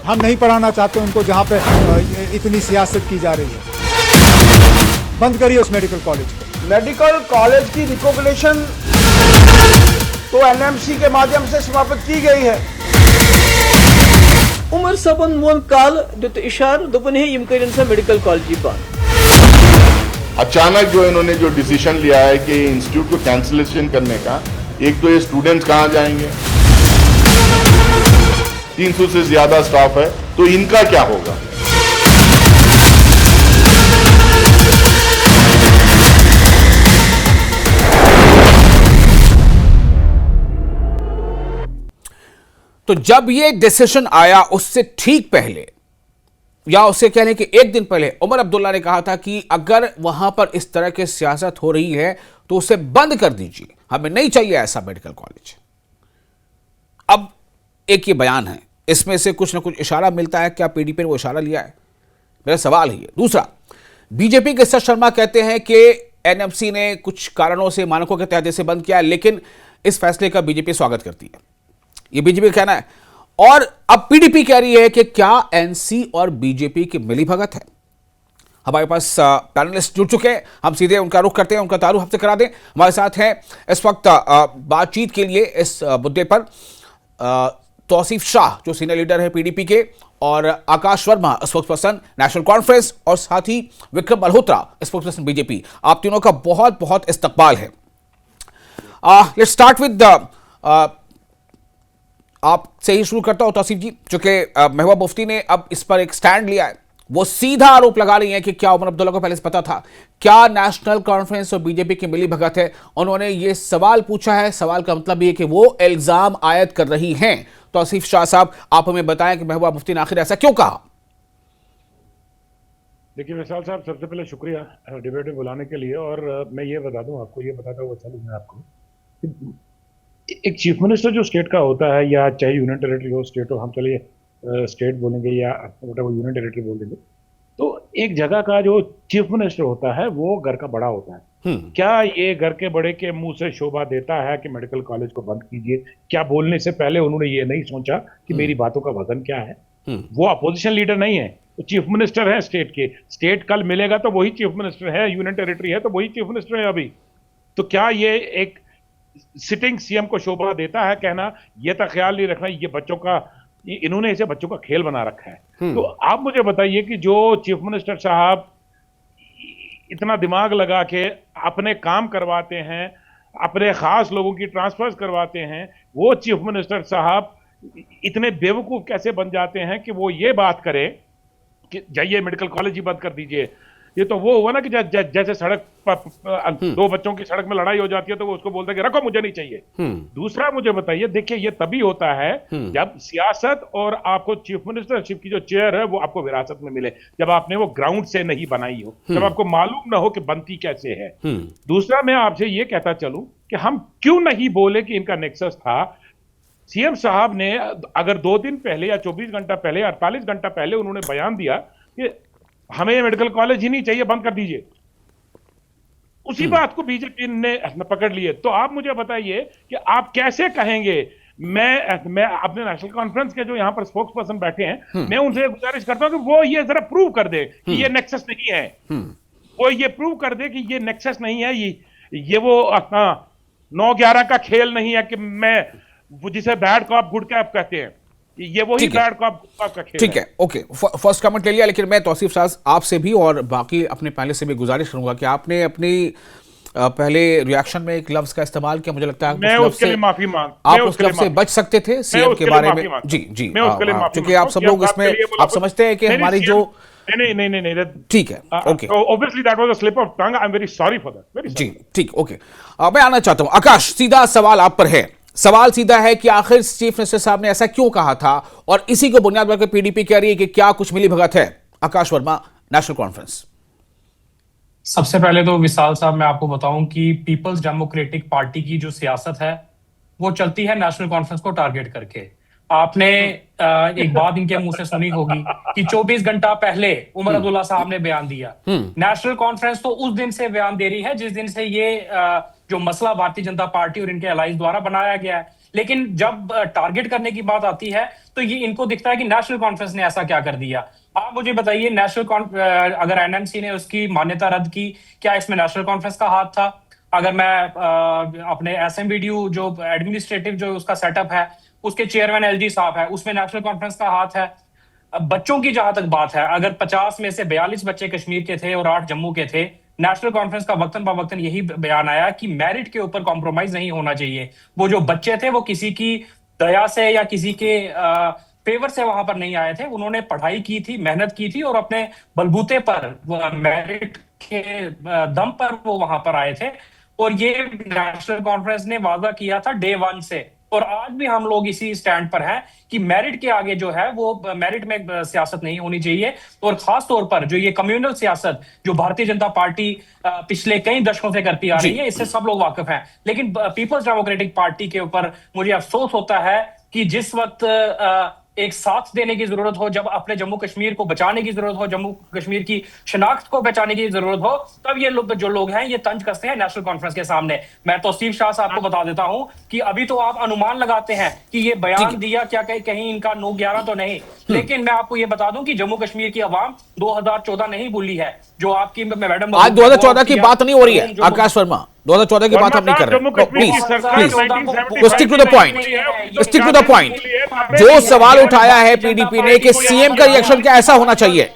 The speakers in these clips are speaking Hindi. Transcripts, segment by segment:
हम नहीं पढ़ाना चाहते उनको जहाँ पे इतनी सियासत की जा रही है। बंद करिए उस मेडिकल कॉलेज को। मेडिकल कॉलेज की रिकॉग्निशन तो एनएमसी के माध्यम से समाप्त की गई है। उमर सबन मोन काल दुत इशार दोपन है इमकरन सा मेडिकल कॉलेज बंद। अचानक जो इन्होंने जो डिसीजन लिया है कि इंस्टीट्यूट को कैंसिलेशन करने का, एक तो ये स्टूडेंट्स कहाँ जाएंगे, 300 से ज्यादा स्टाफ है, तो इनका क्या होगा। तो जब ये डिसीजन आया उससे ठीक पहले या उससे कहने के एक दिन पहले उमर अब्दुल्ला ने कहा था कि अगर वहां पर इस तरह की सियासत हो रही है तो उसे बंद कर दीजिए, हमें नहीं चाहिए ऐसा मेडिकल कॉलेज। अब एक ये बयान है, इसमें से कुछ ना कुछ इशारा मिलता है, क्या पीडीपी ने वो इशारा लिया है? मेरा सवाल ही है। दूसरा, बीजेपी के सर शर्मा कहते हैं कि एनएमसी ने कुछ कारणों से, मानकों के तहत इसे बंद किया, लेकिन इस फैसले का बीजेपी स्वागत करती है, ये बीजेपी का कहना है। और अब पीडीपी कह रही है कि क्या एनसी और बीजेपी की मिलीभगत है। हमारे पास पैनलिस्ट जुड़ चुके हैं, हम सीधे उनका रुख करते हैं, उनका तारुफ हमसे करा दें। हमारे साथ हैं इस वक्त बातचीत के लिए इस मुद्दे पर तौसीफ शाह जो सीनियर लीडर है पीडीपी के, और आकाश वर्मा स्पोक्सपर्सन नेशनल कॉन्फ्रेंस, और साथ ही विक्रम मल्होत्रा स्पोक्सपर्सन बीजेपी। आप तीनों का बहुत बहुत इस्तकबाल है। लेट्स स्टार्ट विद आपसे ही शुरू करता हूं तौसीफ जी, चूंकि महबूबा मुफ्ती ने अब इस पर एक स्टैंड लिया है। वो सीधा आरोप लगा रही हैं कि क्या उमर अब्दुल्ला को पहले से पता था, क्या नेशनल कॉन्फ्रेंस और बीजेपी की मिलीभगत है। उन्होंने ये सवाल पूछा है, सवाल का मतलब ये कि वो इल्जाम आयद कर रही हैं। तौसीफ शाह साहब, आप हमें बताएं कि महबूबा मुफ्ती ने आखिर ऐसा क्यों कहा। देखिए विशाल साहब, सबसे पहले शुक्रिया डिबेट में बुलाने के लिए। और मैं ये बता दूं आपको, ये बताता हुआ चलूँ मैं आपको, एक चीफ मिनिस्टर जो स्टेट का होता है, या चाहे यूनियन टेरिटरी हो, स्टेट हो, हम चलिए स्टेट बोलेंगे या वो यूनियन टेरिटरी बोल देंगे, तो एक जगह का जो चीफ मिनिस्टर होता है वो घर का बड़ा होता है। क्या ये घर के बड़े के मुंह से शोभा देता है कि मेडिकल कॉलेज को बंद कीजिए? क्या बोलने से पहले उन्होंने ये नहीं सोचा कि मेरी बातों का वजन क्या है? वो अपोजिशन लीडर नहीं है, तो चीफ मिनिस्टर है स्टेट के। स्टेट कल मिलेगा तो वही चीफ मिनिस्टर है, यूनियन टेरिटरी है तो वही चीफ मिनिस्टर है अभी। तो क्या ये एक सिटिंग सीएम को शोभा देता है कहना? ये तो ख्याल नहीं रखना, ये बच्चों का, इन्होंने इसे बच्चों का खेल बना रखा है। तो आप मुझे बताइए कि जो चीफ मिनिस्टर साहब इतना दिमाग लगा के अपने काम करवाते हैं, अपने खास लोगों की ट्रांसफर्स करवाते हैं, वो चीफ मिनिस्टर साहब इतने बेवकूफ कैसे बन जाते हैं कि वो ये बात करे कि जाइए मेडिकल कॉलेज ही बंद कर दीजिए? ये तो वो हुआ ना कि जैसे सड़क पर दो बच्चों की सड़क में लड़ाई हो जाती है तो वो उसको बोलता है कि रखो, मुझे नहीं चाहिए। दूसरा मुझे बताइए, देखिए ये तभी होता है जब सियासत और आपको चीफ मिनिस्टरशिप की जो चेयर है वो आपको विरासत में मिले, जब आपने वो ग्राउंड से नहीं बनाई हो, जब आपको मालूम ना हो कि बनती कैसे है। दूसरा मैं आपसे ये कहता चलूं कि हम क्यों नहीं बोले कि इनका नेक्सस था। सीएम साहब ने अगर 2 दिन पहले या 24 घंटा पहले, 48 घंटा पहले उन्होंने बयान दिया कि हमें ये मेडिकल कॉलेज ही नहीं चाहिए, बंद कर दीजिए, उसी बात को बीजेपी ने पकड़ लिए। तो आप मुझे बताइए कि आप कैसे कहेंगे? मैं अपने नेशनल कॉन्फ्रेंस के जो यहाँ पर स्पोक्स पर्सन बैठे हैं, मैं उनसे गुजारिश करता हूं कि वो ये जरा प्रूव कर दे कि ये नेक्सस नहीं है। वो ये प्रूव कर दे कि ये नेक्सस नहीं है, ये वो 9-11 का खेल नहीं है कि मैं जिसे बैड कॉप गुड कैप कहते हैं, ये वही बैड कॉप का खेल। ठीक है, ओके, फर्स्ट कमेंट ले लिया। लेकिन मैं तौसीफ साहब आपसे भी और बाकी अपने पहले से भी गुजारिश करूंगा कि आपने अपनी पहले रिएक्शन में एक लफ्ज का इस्तेमाल किया, मुझे लगता है मैं उसके लिए माफी मांग, आप उस लफ्ज से बच सकते थे सीएम के बारे में। जी जी, क्योंकि आप सब लोग इसमें आप समझते हैं कि हमारी जो नहीं, ठीक है, okay, obviously that was a slip of tongue, I am very sorry for that, very जी, ठीक, ओके। मैं आना चाहता हूं आकाश, सीधा सवाल आप पर है। सवाल सीधा है कि आखिर चीफ मिनिस्टर साहब ने ऐसा क्यों कहा था, और इसी को बुनियाद बनाकर पीडीपी कह रही है कि क्या कुछ मिलीभगत है। आकाश वर्मा, नेशनल कॉन्फ्रेंस। सबसे पहले तो विशाल साहब मैं आपको बताऊं कि पीपल्स डेमोक्रेटिक पार्टी की जो सियासत है वो चलती है नेशनल कॉन्फ्रेंस को टारगेट करके। आपने एक बात इनके मुंह से सुनी होगी कि 24 घंटा पहले उमर अब्दुल्ला साहब ने बयान दिया। नेशनल कॉन्फ्रेंस तो उस दिन से बयान दे रही है जिस दिन से ये जो मसला भारतीय जनता पार्टी और इनके अलायंस द्वारा बनाया गया है। लेकिन जब टारगेट करने की बात आती है तो ये इनको दिखता है कि नेशनल कॉन्फ्रेंस ने ऐसा क्या कर दिया। आप मुझे बताइए, अगर एनएमसी ने उसकी मान्यता रद्द की, क्या इसमें नेशनल कॉन्फ्रेंस का हाथ था? अगर मैं अपने एसएमबीडीयू जो एडमिनिस्ट्रेटिव जो उसका सेटअप है, उसके चेयरमैन एलजी साहब है, उसमें नेशनल कॉन्फ्रेंस का हाथ है। अब बच्चों की जहां तक बात है, अगर 50 में से 42 बच्चे कश्मीर के थे और 8 जम्मू के थे, नेशनल कॉन्फ्रेंस का वक्तन बवक्तन यही बयान आया कि मेरिट के ऊपर कॉम्प्रोमाइज नहीं होना चाहिए। वो जो बच्चे थे वो किसी की दया से या किसी के फेवर से वहां पर नहीं आए थे, उन्होंने पढ़ाई की थी, मेहनत की थी और अपने बलबूते पर मेरिट के दम पर वो वहां पर आए थे। और ये नेशनल कॉन्फ्रेंस ने वादा किया था डे 1 से, और आज भी हम लोग इसी स्टैंड पर हैं कि मेरिट के आगे जो है वो मेरिट में सियासत नहीं होनी चाहिए। और खास तौर पर जो ये कम्युनल सियासत जो भारतीय जनता पार्टी पिछले कई दशकों से करती आ रही है, इससे सब लोग वाकिफ हैं। लेकिन पीपल्स डेमोक्रेटिक पार्टी के ऊपर मुझे अफसोस होता है कि जिस वक्त एक साथ देने की जरूरत हो, जब अपने जम्मू कश्मीर को बचाने की जरूरत हो, जम्मू कश्मीर की शनाख्त को बचाने की जरूरत हो, तब ये लोग जो लोग हैं ये तंज कसते हैं नेशनल कॉन्फ्रेंस के सामने। मैं तौसीफ शाह साहब को बता देता हूं कि अभी तो आप अनुमान लगाते हैं कि ये बयान दिया क्या कहीं इनका 9/11 तो नहीं, लेकिन मैं आपको ये बता दूं कि जम्मू कश्मीर की आवाम 2014 नहीं भूली है। जो आपकी मैडम आज 2014 की बात नहीं हो रही है आकाश वर्मा, 2014 की बात हम नहीं कर रहे। Please stick to the point, stick to the point. जो सवाल उठाया है पीडीपी ने कि सीएम का रिएक्शन क्या ऐसा होना चाहिए,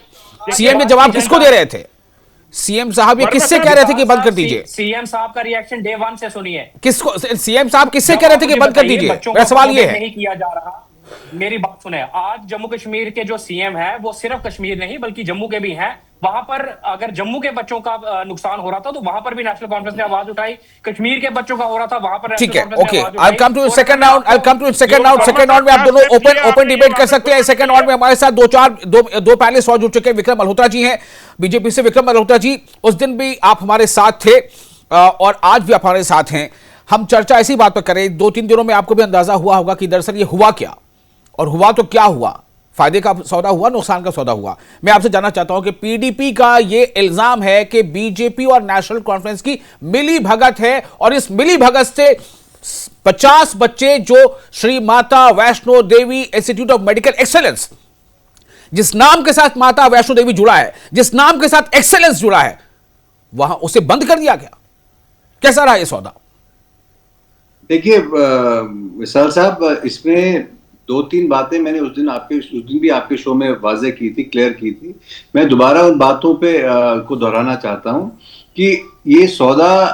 सीएम ने जवाब किसको दे रहे थे? सीएम साहब ये किससे कह रहे थे कि बंद कर दीजिए? सीएम साहब का रिएक्शन डे 1 से सुनिए। किसको सीएम साहब किससे कह रहे थे कि बंद कर दीजिए? मेरा सवाल ये है। नहीं किया जा रहा। मेरी बात सुने, आज जम्मू कश्मीर के जो सीएम है वो सिर्फ कश्मीर नहीं बल्कि जम्मू के भी हैं। वहां पर अगर जम्मू के बच्चों का नुकसान हो रहा था तो वहां पर भी नेशनल कॉन्फ्रेंस ने आवाज उठाई, कश्मीर के बच्चों का हो रहा था वहां पर ठीक है, okay, I come to second round, I come to second round. Second round में आप दोनों ओपन डिबेट कर सकते हैं। सेकंड राउंड में हमारे साथ दो पैनलिस्ट और जुड़ चुके हैं। विक्रम मल्होत्रा जी हैं बीजेपी से। विक्रम मल्होत्रा जी, उस दिन भी आप हमारे साथ थे और आज भी आप हमारे साथ हैं। हम चर्चा ऐसी बात पर करें, 2-3 दिनों में आपको भी अंदाजा हुआ होगा कि दरअसल ये हुआ क्या, और हुआ तो क्या हुआ, फायदे का सौदा हुआ, नुकसान का सौदा हुआ। मैं आपसे जानना चाहता हूं कि पीडीपी का यह इल्जाम है कि बीजेपी और नेशनल कॉन्फ्रेंस की मिली भगत है, और इस मिली भगत से 50 बच्चे जो Shri Mata Vaishno Devi institute of medical excellence, जिस नाम के साथ माता वैष्णो देवी जुड़ा है, जिस नाम के साथ एक्सेलेंस जुड़ा है, वहां उसे बंद कर दिया गया। कैसा रहा यह सौदा? देखिए विशाल साहब, इसमें 2-3 बातें मैंने उस दिन भी आपके शो में वाज़ेह की थी, क्लियर की थी। मैं दोबारा उन बातों पे को दोहराना चाहता हूं कि ये सौदा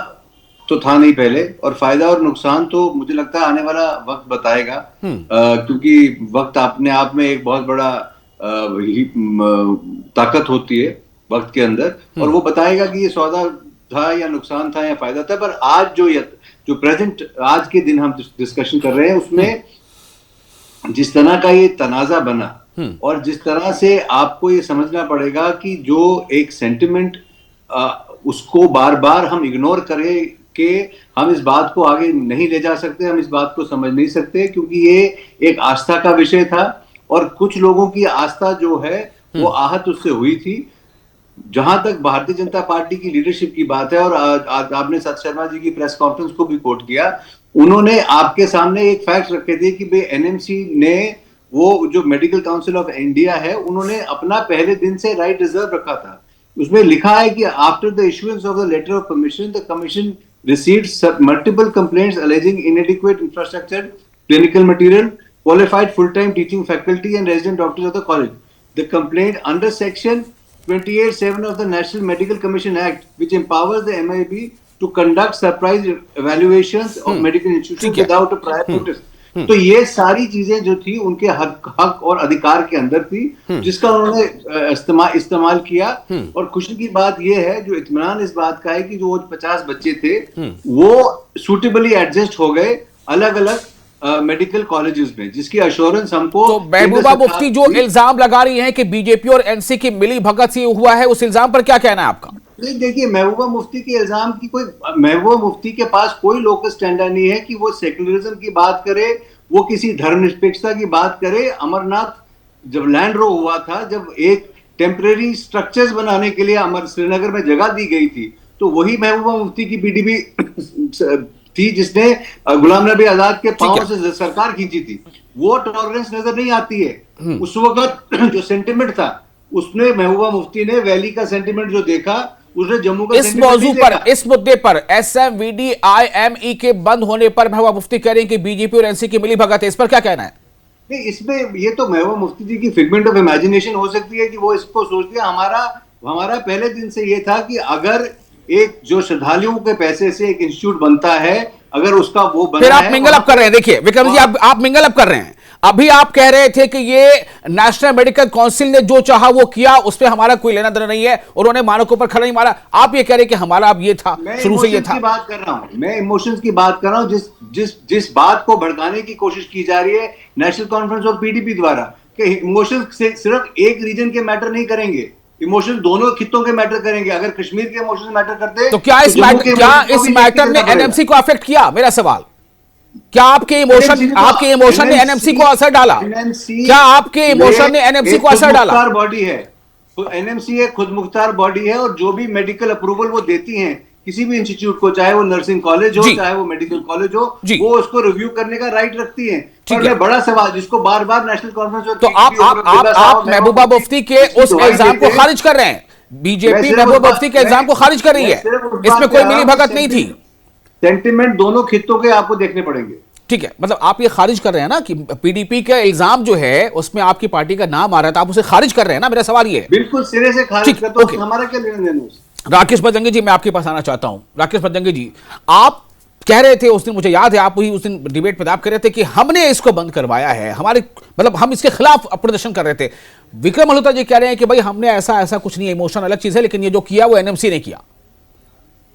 तो था नहीं पहले, और फायदा और नुकसान तो मुझे लगता है आने वाला वक्त बताएगा, क्योंकि वक्त अपने आप में एक बहुत बड़ा ताकत होती है वक्त के अंदर, और वो बताएगा कि ये सौदा था या नुकसान था या फायदा था। पर आज जो प्रेजेंट आज के दिन हम डिस्कशन कर रहे हैं, उसमें जिस तरह का ये तनाजा बना और जिस तरह से आपको ये समझना पड़ेगा कि जो एक सेंटिमेंट उसको बार बार हम इग्नोर करें कि हम इस बात को आगे नहीं ले जा सकते, हम इस बात को समझ नहीं सकते, क्योंकि ये एक आस्था का विषय था और कुछ लोगों की आस्था जो है वो आहत उससे हुई थी। जहां तक भारतीय जनता पार्टी की लीडरशिप की बात है, और आपने सत शर्मा जी की प्रेस कॉन्फ्रेंस को भी कोट किया, उन्होंने आपके सामने एक फैक्ट रखे थे कि भाई एनएमसी ने वो जो मेडिकल काउंसिल ऑफ इंडिया है, उन्होंने अपना पहले दिन से राइट रिजर्व रखा था। उसमें लिखा है कि after the issuance of the letter of permission, the commission received multiple complaints alleging inadequate infrastructure, clinical material, qualified full time teaching faculty and resident doctors of the college. The complaint under section 28(7) of the National Medical Commission Act, which empowers the MIB to conduct surprise evaluations of medical institutions without a prior notice. तो ये सारी चीजें जो थी उनके हक और अधिकार के अंदर थी, जिसका उन्होंने इस्तेमाल किया। और खुशी की बात ये है, जो इत्मीनान इस बात का है कि जो 50 बच्चे थे वो सूटेबली एडजस्ट हो गए अलग अलग मेडिकल कॉलेजेस में, जिसकी अश्योरेंस हमको। तो महबूबा मुफ्ती जो इल्जाम लगा रही हैं कि बीजेपी और एनसी की मिली भगत से हुआ है, उस इल्जाम पर क्या कहना है आपका? नहीं, देखिए, महबूबा मुफ्ती के इल्जाम की महबूबा मुफ्ती के पास कोई लोकस स्टैंडर्ड नहीं है कि वो सेक्युलरिज्म की बात करे, वो किसी धर्मनिरपेक्षता की बात करे। अमरनाथ जब लैंड रो हुआ था, जब एक टेम्परेरी स्ट्रक्चर्स बनाने के लिए श्रीनगर में जगह दी गई थी, तो वही महबूबा मुफ्ती की पीडीपी थी जिसने गुलाम नबी आजाद के पांव से सरकार खींची थी, वो टॉलरेंस नजर नहीं आती है। उस वक्त जो सेंटिमेंट था उसने महबूबा मुफ्ती ने वैली का सेंटिमेंट जो देखा, उसने जम्मू का इस मौजू पर, इस मुद्दे पर SMVD IME के बंद होने पर महबूबा मुफ्ती कह रहे हैं कि बीजेपी और एनसी की मिली भगत है, इस पर क्या कहना है? नहीं, इसमें ये तो महबूबा मुफ्ती जी की फिगमेंट ऑफ इमेजिनेशन हो सकती है कि वो इसको सोचती है। हमारा पहले दिन से ये था कि अगर एक जो श्रद्धालुओं के पैसे से एक इंस्टीट्यूट बनता है, अगर उसका वो बना फिर आप है, मिंगल अप कर रहे हैं। देखिए विक्रम जी, आप मिंगल अप कर रहे हैं। अभी आप कह रहे थे कि ये नेशनल मेडिकल काउंसिल ने जो चाहा वो किया, उस पर हमारा कोई लेना देना नहीं है, उन्होंने मानकों पर खड़ा नहीं मारा। आप ये कह रहे हैं कि हमारा अब ये था, शुरू से ये था। बात कर रहा हूं मैं, इमोशंस की बात कर रहा हूं। जिस बात को भड़काने की कोशिश की जा रही है नेशनल कॉन्फ्रेंस और पीडीपी द्वारा, कि इमोशंस से सिर्फ एक रीजन के मैटर नहीं करेंगे, इमोशन दोनों खित्तों के मैटर करेंगे। अगर कश्मीर के इमोशन मैटर करते तो क्या इस मैटर ने एनएमसी को अफेक्ट किया? मेरा सवाल, क्या आपके इमोशन ने एनएमसी को असर डाला? क्या आपके इमोशन ने एनएमसी को असर डाला? बॉडी है, एनएमसी एक खुद मुख्तार बॉडी है, और जो भी मेडिकल अप्रूवल वो देती हैं किसी भी इंस्टीट्यूट को, चाहे वो नर्सिंग कॉलेज हो, चाहे वो मेडिकल कॉलेज हो, वो उसको रिव्यू करने का राइट रखती है। और मैं बड़ा सवाल जिसको बार बार नेशनल कॉन्फ्रेंस, तो आप महबूबा मुफ्ती के उस इल्जाम को खारिज कर रहे हैं। बीजेपी महबूबा मुफ्ती के इल्जाम को खारिज कर रही है, इसमें कोई मिली भगत नहीं थी। सेंटिमेंट दोनों खित्तों के आपको देखने पड़ेंगे। ठीक है, मतलब आप ये खारिज कर रहे हैं ना कि पीडीपी का इल्जाम जो है उसमें आपकी पार्टी का नाम आ रहा था, आप उसे खारिज कर रहे हैं ना? मेरा सवाल ये है। बिल्कुल सिरे से खारिज करता हूं, हमारा क्या लेना देना उससे। राकेश बजरंगी जी, मैं आपके पास आना चाहता हूं। राकेश बजरंगी जी, आप कह रहे थे उस दिन, मुझे याद है, आप वही उस दिन डिबेट में आप कह रहे थे कि हमने इसको बंद करवाया है, हमारे मतलब हम इसके खिलाफ प्रदर्शन कर रहे थे। विक्रम मल्होत्रा जी कह रहे हैं कि भाई हमने ऐसा कुछ नहीं है, इमोशन अलग चीज है, लेकिन ये जो किया वो एनएमसी ने किया।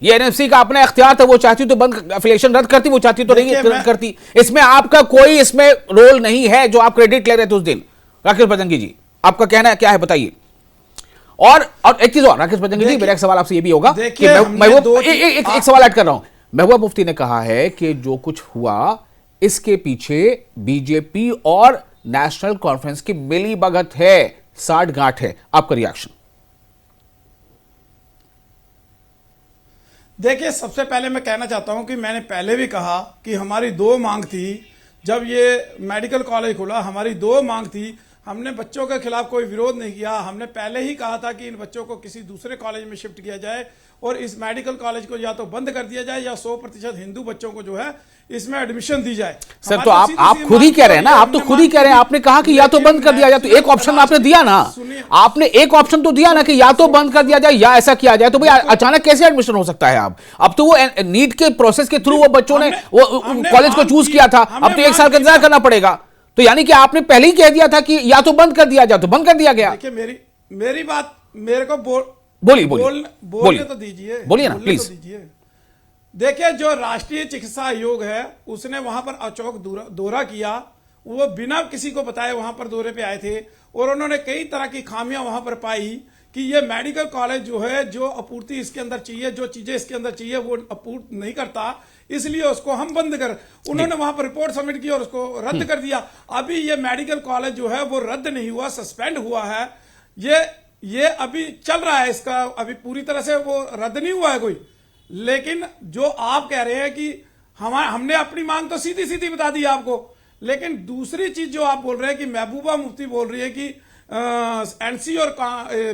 ये एनएमसी का अपना इख्तियार था, वो चाहती तो बंद एफिलिएशन रद्द करती, वो चाहती तो नहीं रद्द करती। इसमें आपका कोई इसमें रोल नहीं है, जो आप क्रेडिट ले रहे थे उस दिन। राकेश बजरंगी जी, आपका कहना क्या है, बताइए। और एक चीज और राकेश बजरंगी जी, मेरा एक सवाल आपसे ये भी होगा कि एक सवाल ऐड कर रहा हूं। महबूबा मुफ्ती ने कहा है कि जो कुछ हुआ इसके पीछे बीजेपी और नेशनल कॉन्फ्रेंस की मिली भगत है, साठ गांठ है। आपका रिएक्शन? देखिए, सबसे पहले मैं कहना चाहता हूं कि मैंने पहले भी कहा कि हमारी दो मांग थी। जब ये मेडिकल कॉलेज खुला, हमारी दो मांग थी। हमने बच्चों के खिलाफ कोई विरोध नहीं किया। हमने पहले ही कहा था कि इन बच्चों को किसी दूसरे कॉलेज में शिफ्ट किया जाए और इस मेडिकल कॉलेज को या तो बंद कर दिया जाए या 100% हिंदू बच्चों को जो है इसमें एडमिशन दी जाए। सर, तो आप खुद ही कह रहे हैं ना, आप तो खुद ही कह रहे हैं, आपने कहा कि या तो बंद कर दिया जाए, तो एक ऑप्शन आपने दिया ना, आपने एक ऑप्शन तो दिया ना कि या तो बंद कर दिया जाए या ऐसा किया जाए। तो भाई अचानक कैसे एडमिशन हो सकता है? अब तो वो नीट के प्रोसेस के थ्रू वो बच्चों ने वो कॉलेज को चूज किया था, अब तो 1 साल का इंतजार करना पड़ेगा। तो यानी कि आपने पहले ही कह दिया था कि या तो बंद कर दिया जाए, तो बंद कर दिया गया। देखिए, मेरी बात मेरे को बोलिए तो दीजिए, बोलिए ना प्लीज। देखिए, जो राष्ट्रीय चिकित्सा आयोग है उसने वहां पर अचौक दौरा किया। वो बिना किसी को बताए वहां पर दौरे पे आए थे और उन्होंने कई तरह की खामियां वहां पर पाई कि ये मेडिकल कॉलेज जो है, जो आपूर्ति इसके अंदर चाहिए, जो चीजें इसके अंदर चाहिए वो आपूर्ति नहीं करता, इसलिए उसको हम बंद कर। उन्होंने वहां पर रिपोर्ट सबमिट की और उसको रद्द कर दिया। अभी ये मेडिकल कॉलेज जो है वो रद्द नहीं हुआ, सस्पेंड हुआ है। ये अभी चल रहा है, इसका अभी पूरी तरह से वो रद्द नहीं हुआ है कोई। लेकिन जो आप कह रहे हैं कि हमने अपनी मांग तो सीधी सीधी बता दी आपको, लेकिन दूसरी चीज जो आप बोल रहे हैं कि महबूबा मुफ्ती बोल रही है कि एनसी और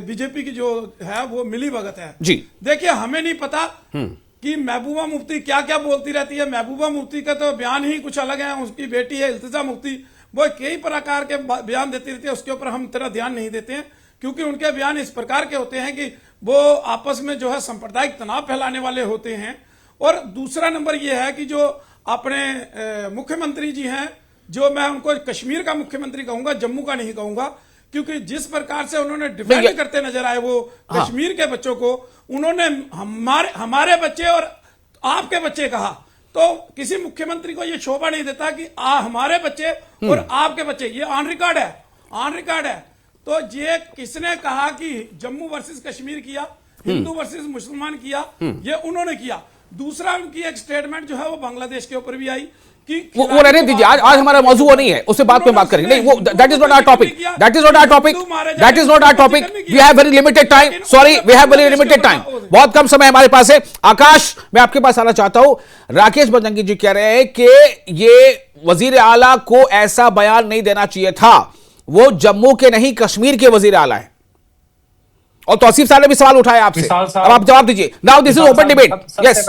बीजेपी की जो है वो मिली भगत है जी। देखिए, हमें नहीं पता कि महबूबा मुफ्ती क्या क्या बोलती रहती है। महबूबा मुफ्ती का तो बयान ही कुछ अलग है। उसकी बेटी है इल्तिजा मुफ्ती, वो कई प्रकार के बयान देती रहती है, उसके ऊपर हम इतना ध्यान नहीं देते हैं क्योंकि उनके बयान इस प्रकार के होते हैं कि वो आपस में जो है सांप्रदायिक तनाव फैलाने वाले होते हैं। और दूसरा नंबर यह है कि जो अपने मुख्यमंत्री जी हैं, जो मैं उनको कश्मीर का मुख्यमंत्री कहूंगा, जम्मू का नहीं कहूंगा, क्योंकि जिस प्रकार से उन्होंने डिफेंड करते नजर आए वो कश्मीर के बच्चों को, उन्होंने हमारे बच्चे और आपके बच्चे कहा, तो किसी मुख्यमंत्री को यह शोभा नहीं देता कि हमारे बच्चे और आपके बच्चे, ये ऑन रिकॉर्ड है। तो ये किसने कहा कि जम्मू वर्सेस कश्मीर किया, हिंदू वर्सेस मुसलमान किया, ये उन्होंने किया। दूसरा, उनकी एक स्टेटमेंट जो है वो बांग्लादेश के ऊपर भी आई वो रहने दीजिए, आज हमारा मौजू वो नहीं है, उससे बाद में बात करेंगे। नहीं, वो that is not our topic, that is not our topic, that is not our topic. We have very limited time, sorry, we have very limited time, बहुत कम समय हमारे पास है। आकाश, मैं आपके पास आना चाहता हूं। राकेश बजरंगी जी कह रहे हैं कि ये वजीर आला को ऐसा बयान नहीं देना चाहिए था, वो जम्मू के नहीं कश्मीर के वजीर आला है। और तौसीफ साहब ने भी सवाल उठाया आपसे, अब आप जवाब दीजिए। Now this is open debate. Yes,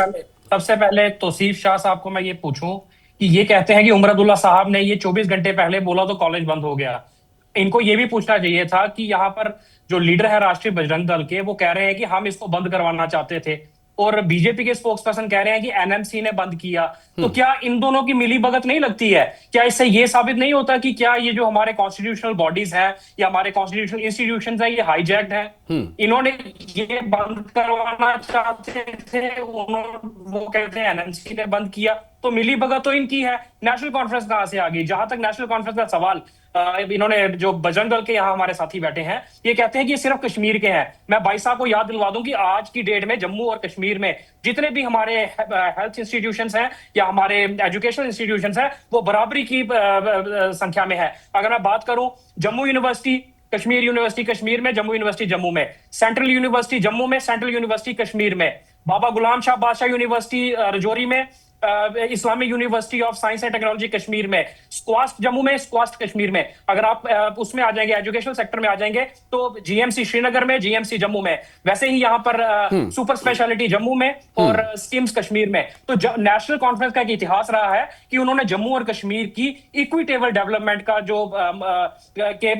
सबसे पहले तौसीफ शाह साहब को मैं ये पूछूं कि ये कहते हैं कि उमर अब्दुल्ला साहब ने ये 24 घंटे पहले बोला तो कॉलेज बंद हो गया। इनको ये भी पूछना चाहिए था कि यहाँ पर जो लीडर है राष्ट्रीय बजरंग दल के, वो कह रहे हैं कि हम इसको बंद करवाना चाहते थे, और बीजेपी के स्पोक्स पर्सन कह रहे हैं कि एनएमसी ने बंद किया। तो क्या इन दोनों की मिली भगत नहीं लगती है? क्या इससे ये साबित नहीं होता कि क्या ये जो हमारे कॉन्स्टिट्यूशनल बॉडीज हैं या हमारे कॉन्स्टिट्यूशनल इंस्टीट्यूशंस हैं, ये हाईजैक्ड हैं? इन्होंने ये बंद करवाना चाहते थे, वो कहते हैं एनएमसी ने बंद किया। तो मिली भगत तो इनकी है, नेशनल कॉन्फ्रेंस कहां से आ गई? जहां तक नेशनल कॉन्फ्रेंस का सवाल, इन्होंने जो बजरंग दल के यहाँ हमारे साथी बैठे हैं, ये कहते हैं कि ये सिर्फ कश्मीर के हैं। मैं भाई साहब को याद दिलवा दूं कि आज की डेट में जम्मू और कश्मीर में जितने भी हमारे हेल्थ इंस्टीट्यूशंस हैं या हमारे एजुकेशनल इंस्टीट्यूशंस हैं, वो बराबरी की संख्या में है। अगर मैं बात करूं जम्मू यूनिवर्सिटी, कश्मीर यूनिवर्सिटी कश्मीर में, जम्मू यूनिवर्सिटी जम्मू में, सेंट्रल यूनिवर्सिटी जम्मू में, सेंट्रल यूनिवर्सिटी कश्मीर में, बाबा गुलाम शाह बादशाह यूनिवर्सिटी रजौरी में, Islamic university of science and technology Kashmir में, स्क्वास्ट जम्मू में, स्क्वास्ट कश्मीर में। अगर आप उसमें आ जाएंगे, एजुकेशनल सेक्टर में आ जाएंगे, तो जीएमसी श्रीनगर में, जीएमसी जम्मू में। वैसे ही यहाँ पर सुपर स्पेशलिटी जम्मू में और स्किम्स कश्मीर में। तो नेशनल कॉन्फ्रेंस का एक इतिहास रहा है कि उन्होंने जम्मू और कश्मीर की इक्विटेबल डेवलपमेंट का जो के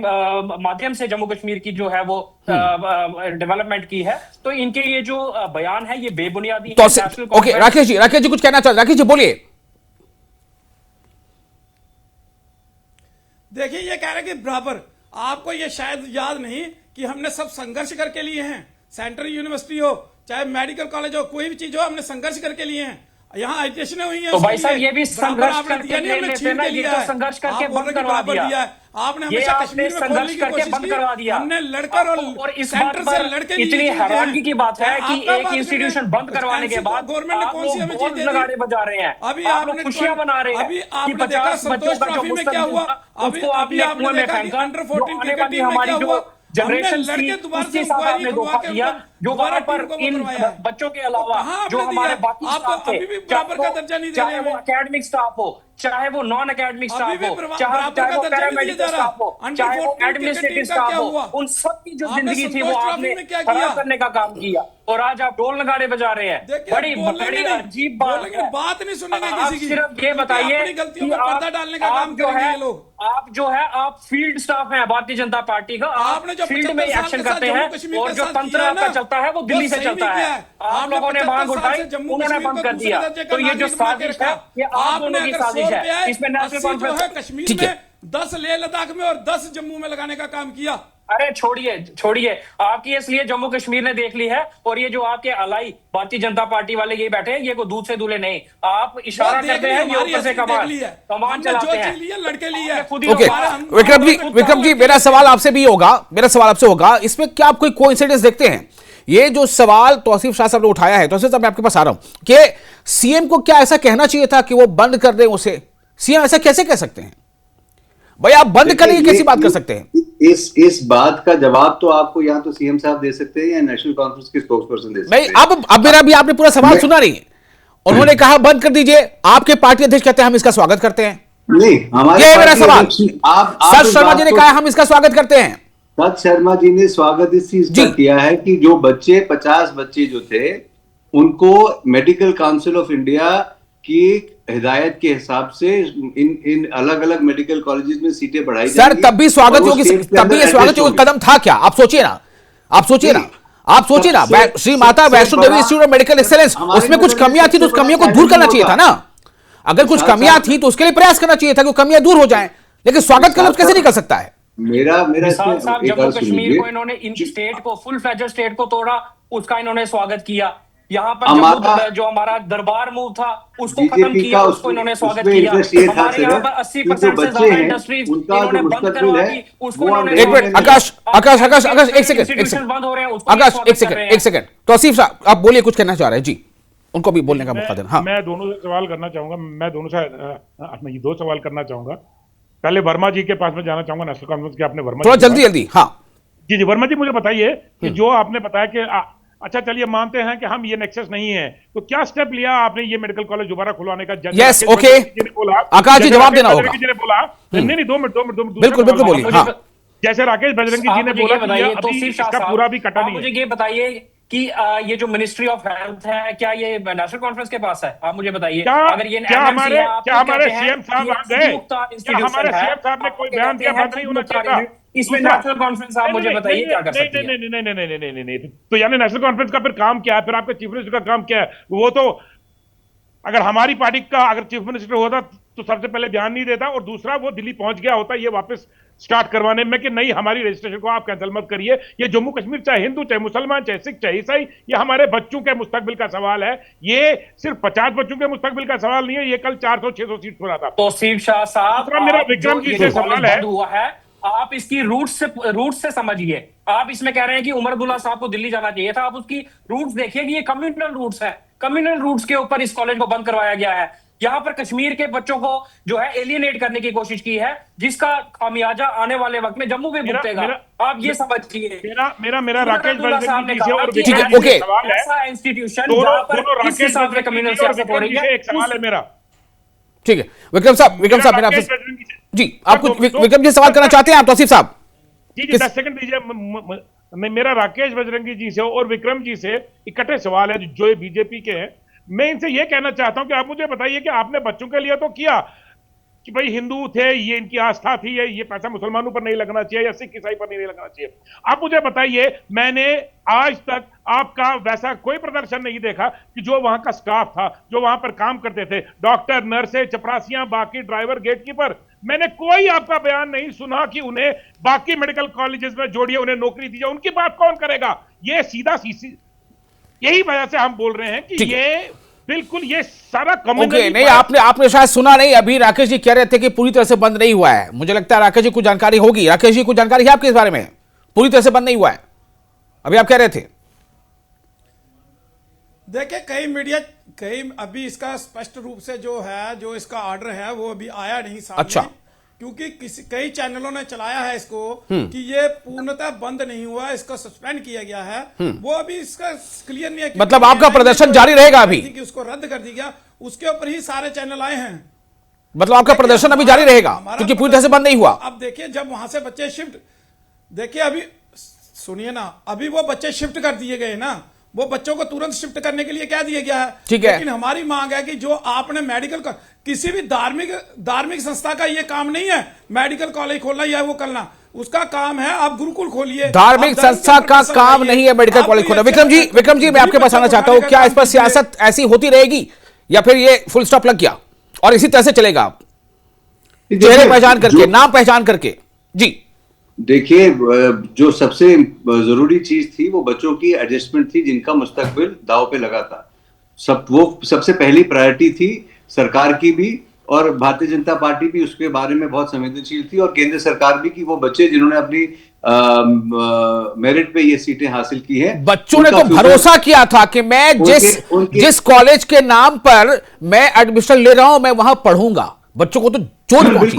माध्यम से जम्मू कश्मीर की जो है वो डेवलपमेंट की है। तो इनके ये जो बयान है ये बेबुनियादी है। ओके, राकेश जी कुछ कहना चाहते? राकेश जी बोलिए। देखिए, ये कह रहे हैं कि बराबर, आपको ये शायद याद नहीं कि हमने सब संघर्ष करके लिए हैं। सेंट्रल यूनिवर्सिटी हो चाहे मेडिकल कॉलेज हो, कोई भी चीज हो, हमने संघर्ष करके लिए हैं। यहाँ आइटेशनें हुई हैं, तो भाई साहब ये भी संघर्ष करके ले लेते ना, ये तो संघर्ष करके बंद करवा दिया। आपने हमेशा कश्मीर में संघर्ष करके बंद करवा दिया। हमने लड़कर और इस बात पर इतनी हैरानगी की बात है कि एक इंस्टीट्यूशन बंद करवाने के बाद गवर्नमेंट ने कौन सी हमें चीज दे दी? नगाड़े बजा रहे हैं, अभी आप लोग खुशियां मना रहे हैं अभी कि आपने देखा 50 बच्चों का जो में क्या हुआ, उसको आपने कुएं में फेंका। अंडर 14 आने वाली हमारी जो जनरेशन लड़के दोबारा उसके साथ आपने धोखा किया, जो वहां पर इन बच्चों के अलावा जो हमारे बाकी स्टाफ थे, चाहे वो एकेडमिक स्टाफ हो, चाहे वो नॉन एकेडमिक स्टाफ हो, चाहे वो पैरामेडिकल स्टाफ हो, चाहे वो एडमिनिस्ट्रेटिव स्टाफ हो, उन सब की जो जिंदगी थी वो आपने खराब करने का काम किया। और आज आप ढोल नगाड़े बजा रहे हैं। बड़ी अजीब बात है, बात नहीं सुनेंगे आप किसी की। सिर्फ ये बताइए कि आप जो है आप फील्ड स्टाफ हैं भारतीय जनता पार्टी का, आप फील्ड में एक्शन करते हैं, और जो तंत्र आपका चलता है वो दिल्ली से चलता है। आप लोगों ने मांग उठाई, उन्होंने बंद कर दिया। तो ये जो साजिश है ये आप दोनों की साजिश है। इसमें नेशनल कॉन्फ्रेंस कश्मीर में 10 लेह लद्दाख में और 10 जम्मू में लगाने का काम किया। अरे छोड़िए, आपकी इसलिए जम्मू कश्मीर ने देख ली है। और ये जो आपके अलाई भारतीय जनता पार्टी वाले ये बैठे हैं, ये को दूध से दूल्हे नहीं, आप इशारा करते हैं, ये ऊपर से कमान चलाते हैं, लड़के लिए। ओके, विक्रम जी मेरा सवाल आपसे होगा, इसमें क्या आप कोई कोइंसिडेंस देखते हैं? ये जो सवाल तौसीफ शाह साहब ने उठाया है, तौसीफ साहब मैं आपके पास आ रहा हूं कि सीएम को क्या ऐसा कहना चाहिए था कि वो बंद कर दें उसे? सीएम ऐसा कैसे कह सकते हैं? भाई आप बंद करिए, कैसी बात कर सकते हैं? इस बात का जवाब तो आपको या तो सीएम साहब दे सकते हैं या नेशनल कॉन्फ्रेंस के स्पोक्सपर्सन दे सकते हैं। नहीं, अब मेरा भी आपने पूरा सवाल सुना नहीं है। उन्होंने कहा बंद कर दीजिए, आपके पार्टी अध्यक्ष कहते हैं हम इसका स्वागत करते हैं। नहीं, हमारे ये मेरा सवाल। सर शर्मा जी ने कहा हम इसका स्वागत करते हैं। सत शर्मा जी ने स्वागत इस चीज का किया है कि जो 50 बच्चे जो थे उनको मेडिकल काउंसिल ऑफ इंडिया की हिदायत के हिसाब से इन अलग अलग मेडिकल कॉलेजेस में सीटें बढ़ाई सर, तब भी स्वागत योग्य कदम था क्या? आप सोचिए ना, Shri Mata Vaishno Devi institute of medical excellence, उसमें कुछ कमियां थी तो उस कमियों को दूर करना चाहिए था ना। अगर कुछ कमियां थी तो उसके लिए प्रयास करना चाहिए था कि कमियां दूर हो जाएं, लेकिन स्वागत का लफ्ज कैसे निकल सकता है? मेरा जम्मू कश्मीर को इन्होंने इन स्टेट को फुल फ्लेजर स्टेट को तोड़ा, उसका इन्होंने स्वागत किया। यहाँ पर जो हमारा दरबार मूव था उसको खत्म किया, उसको इन्होंने स्वागत किया। हमारे यहाँ पर 80% से ज्यादा इंडस्ट्रीज इन्होंने बंद करवा दी, उसको इन्होंने। एक मिनट, आकाश एक सेकंड, बंद हो रहे हैं, आकाश एक सेकंड। तौसीफ साहब आप बोलिए, कुछ कहना चाह रहे हैं जी। उनको भी बोलने का मौका देना। हाँ, मैं दोनों से सवाल करना चाहूंगा, मैं दोनों से मैं ये 2 सवाल करना चाहूंगा। पहले वर्मा जी के पास में जाना चाहूंगा, नेशनल कॉन्फ्रेंस के आपने वर्मा थोड़ा जी के जल्दी जल्दी। हाँ जी जी, वर्मा जी मुझे बताइए कि जो आपने बताया कि अच्छा चलिए मानते हैं कि हम ये नेक्सस नहीं है, तो क्या स्टेप लिया आपने ये मेडिकल कॉलेज दोबारा खुलवाने का? यस, ओके, आकाश जी जवाब देना होगा। जी ने बोला, नहीं 2 मिनट बिल्कुल बिल्कुल बोलिए। हाँ, जैसे राकेश बजरंगी जी ने बोला कि ये अभी तौसीफ शाह इसका साहब, पूरा भी कटा आप नहीं मुझे है। ये बताइए कि ये जो मिनिस्ट्री ऑफ हेल्थ है, क्या ये नेशनल कॉन्फ्रेंस के पास है? आप मुझे बताइए। अगर ये क्या हमारे कहते हैं सीएम साहब आ कि गए? मुख्तार क्या इंस्टीट्यूशन हमारे है, सीएम साहब ने कोई आपके बयान दिया कहते हैं बंद नहीं होना मुख्तार चाहिए था? इंस्टीट्यूशन, इसमें नेशनल कॉन्फ्रेंस आप मुझे बताइए क्या कर सकती है? नहीं, तो यानी नेशनल कॉन्फ्रेंस का फिर काम क्या है? फिर आपके चीफ मिनिस्टर का काम क्या है? वो तो अगर हमारी पार्टी का अगर चीफ मिनिस्टर होता तो सबसे पहले ध्यान नहीं देता, और दूसरा वो दिल्ली पहुंच गया होता ये वापस स्टार्ट करवाने में कि नहीं हमारी रजिस्ट्रेशन को आप कैंसिल मत करिए। ये जम्मू कश्मीर चाहे हिंदू चाहे मुसलमान चाहे सिख चाहे ईसाई, ये हमारे बच्चों के मुस्तकबिल का सवाल है। ये सिर्फ 50 बच्चों के मुस्तकबिल का सवाल नहीं है, ये कल 400-600 सीट हो रहा था। तौसीफ शाह साहब, मेरा विक्रम जी से सवाल है, हुआ है, आप इसकी रूट से समझिए। आप इसमें कह रहे हैं कि उमर अब्दुल्ला साहब को दिल्ली जाना चाहिए था, आप उसकी रूट्स देखिए कि ये कम्युनल रूट्स है। कम्युनल रूट्स के ऊपर इस कॉलेज को बंद करवाया गया है। यहाँ पर कश्मीर के बच्चों को जो है एलियनेट करने की कोशिश की है, जिसका खामियाजा आने वाले वक्त में जम्मू में भुगतेगा। आप ये समझिए। मेरा राकेश बजरंगी जी से और ठीक है, ओके, ऐसा इंस्टीट्यूशन जहां पर इस हिसाब से कम्युनल सियासत हो रही है, एक सवाल है मेरा। ठीक है विक्रम साहब, मेरा आपसे जी, आप कुछ विक्रम जी सवाल करना चाहते हैं आप तौसीफ साहब? जी 10 सेकंड दीजिए। मेरा राकेश बजरंगी जी से और विक्रम जी से इकट्ठे सवाल है जो बीजेपी के हैं। मैं इनसे यह कहना चाहता हूं कि आप मुझे बताइए कि आपने बच्चों के लिए तो किया कि भाई हिंदू थे, ये इनकी आस्था थी, ये पैसा मुसलमानों पर नहीं लगना चाहिए या सिख ईसाई पर नहीं लगना चाहिए। आप मुझे बताइए, मैंने आज तक आपका वैसा कोई प्रदर्शन नहीं देखा कि जो वहां का स्टाफ था, जो वहां पर काम करते थे, डॉक्टर, नर्सें, चपरासियां, बाकी ड्राइवर, गेटकीपर, मैंने कोई आपका बयान नहीं सुना कि उन्हें बाकी मेडिकल कॉलेजेस में जोड़िए, उन्हें नौकरी दीजिए। उनकी बात कौन करेगा? ये सीधा सीधी यही वजह से हम बोल रहे हैं कि ये बिल्कुल ये सारा ओके, नहीं आपने शायद सुना नहीं। अभी राकेश जी कह रहे थे कि पूरी तरह से बंद नहीं हुआ है। मुझे लगता है राकेश जी कुछ जानकारी होगी। राकेश जी कुछ जानकारी है आपके इस बारे में? पूरी तरह से बंद नहीं हुआ है अभी आप कह रहे थे। देखिए कई अभी इसका स्पष्ट रूप से जो है, जो इसका ऑर्डर है वो अभी आया नहीं सामने। अच्छा, क्योंकि कई चैनलों ने चलाया है इसको कि ये पूर्णतः बंद नहीं हुआ, इसको सस्पेंड किया गया है। वो अभी इसका क्लियर नहीं है। मतलब आपका प्रदर्शन जारी रहेगा अभी? कि उसको रद्द कर दिया गया, उसके ऊपर ही सारे चैनल आए हैं। मतलब आपका प्रदर्शन अभी जारी रहेगा क्योंकि पूरी तरह से बंद नहीं हुआ। अब देखिए, जब वहां से बच्चे शिफ्ट, देखिए अभी सुनिए ना, अभी वो बच्चे शिफ्ट कर दिए गए ना, वो बच्चों को तुरंत शिफ्ट करने के लिए कह दिया गया है। ठीक है, लेकिन हमारी मांग है कि जो आपने मेडिकल किसी भी धार्मिक संस्था का ये काम नहीं है मेडिकल कॉलेज खोलना या वो करना, उसका काम है आप गुरुकुल खोलिए। धार्मिक संस्था का काम नहीं है मेडिकल कॉलेज खोलना। विक्रम जी मैं आपके पास आना चाहता हूं, क्या इस पर सियासत ऐसी होती रहेगी या फिर ये फुल स्टॉप लग गया और इसी तरह से चलेगा? आप चेहरे पहचान करके, नाम पहचान करके। जी देखिए, जो सबसे जरूरी चीज थी वो बच्चों की एडजस्टमेंट थी, जिनका मुस्तकबिल दांव पे लगा था। वो सबसे पहली प्रायोरिटी थी सरकार की भी, और भारतीय जनता पार्टी भी उसके बारे में बहुत संवेदनशील थी, और केंद्र सरकार भी, कि वो बच्चे जिन्होंने अपनी मेरिट पे ये सीटें हासिल की हैं, बच्चों ने तो भरोसा किया था कि मैं जिस कॉलेज के नाम पर मैं एडमिशन ले रहा हूं मैं वहां पढ़ूंगा। बच्चों को तो चोट पहुंची,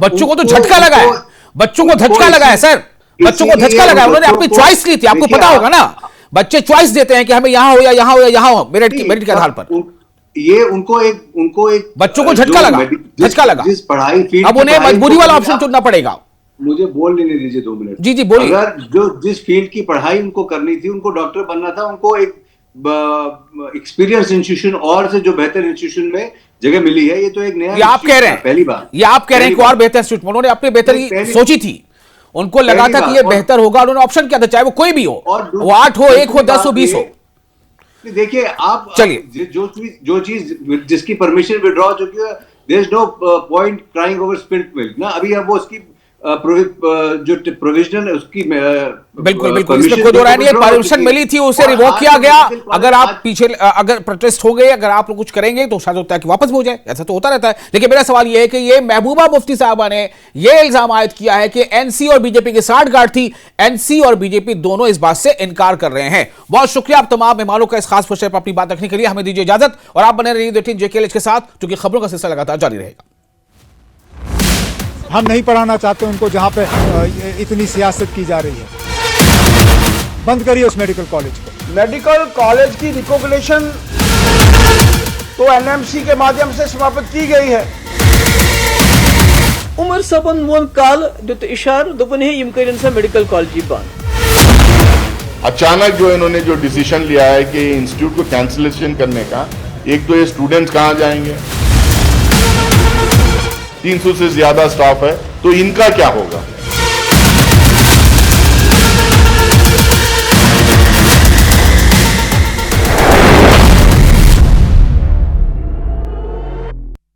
बच्चों को तो झटका लगा है, बच्चों को धक्का लगा है सर, बच्चों को धक्का लगा है। उन्होंने अपनी चॉइस ली थी, आपको पता होगा ना, बच्चे चॉइस देते हैं कि हमें यहां हो या यहां हो या यहां हो, मेरिट के आधार पर। ये उनको एक बच्चों को झटका लगा, जिस पढ़ाई फील्ड, अब उन्हें मजबूरी वाला ऑप्शन चुनना पड़ेगा। मुझे बोल लेने दीजिए 2 मिनट। जी बोलिए। अगर जिस फील्ड की पढ़ाई उनको करनी थी, उनको डॉक्टर बनना था, उनको एक एक्सपीरियंस इंस्टीट्यूशन और से जो बेहतर इंस्टीट्यूशन में जगह मिली है। ये तो एक नया, ये आप कह रहे हैं पहली बार, ये आप कह रहे हैं कि और बेहतर इंस्टीट्यूट, उन्होंने अपनी बेहतरी सोची थी, उनको लगा था कि ये बेहतर होगा, उन्होंने ऑप्शन किया था, चाहे वो कोई भी हो, वो 8 हो, 1 हो, 10 हो, 20 हो। देखिए आप चलिए, जो चीज जिसकी परमिशन विड्रॉ चुकी है, there is no point crying over spilled milk ना। अभी अब वो उसकी जो प्रोविजनल है उसकी बिल्कुल बिल्कुल, इसमें कोई दो राय नहीं है। परमिशन मिली थी, उसे रिवोक किया गया। अगर आप पीछे अगर प्रोटेस्ट हो गए, अगर आप लोग कुछ करेंगे तो शायद होता है कि वापस भी हो जाए, ऐसा तो होता रहता है। लेकिन मेरा सवाल यह है कि ये महबूबा मुफ्ती साहबा ने यह इल्जाम आयद किया है कि एनसी और बीजेपी की साठगांठ थी। एनसी और बीजेपी दोनों इस बात से इनकार कर रहे हैं। बहुत शुक्रिया आप तमाम मेहमानों का इस खास विषय पर अपनी बात रखने के लिए। हमें दीजिए इजाजत और आप बने रहिए न्यूज़ 18 JKLH के साथ, क्योंकि खबरों का सिलसिला लगातार जारी रहेगा। हम नहीं पढ़ाना चाहते उनको जहाँ पे इतनी सियासत की जा रही है। बंद करिए उस मेडिकल कॉलेज को। मेडिकल कॉलेज की रिकॉग्निशन तो एनएमसी के माध्यम से समाप्त की गई है। उमर सबन मोन काल दुत इशार दोपन है यम करिन सा मेडिकल कॉलेज बंद। अचानक जो इन्होंने जो डिसीजन लिया है कि इंस्टीट्यूट को कैंसिलेशन करने का, एक तो ये स्टूडेंट्स कहाँ जाएंगे, 300 से ज्यादा स्टाफ है, तो इनका क्या होगा।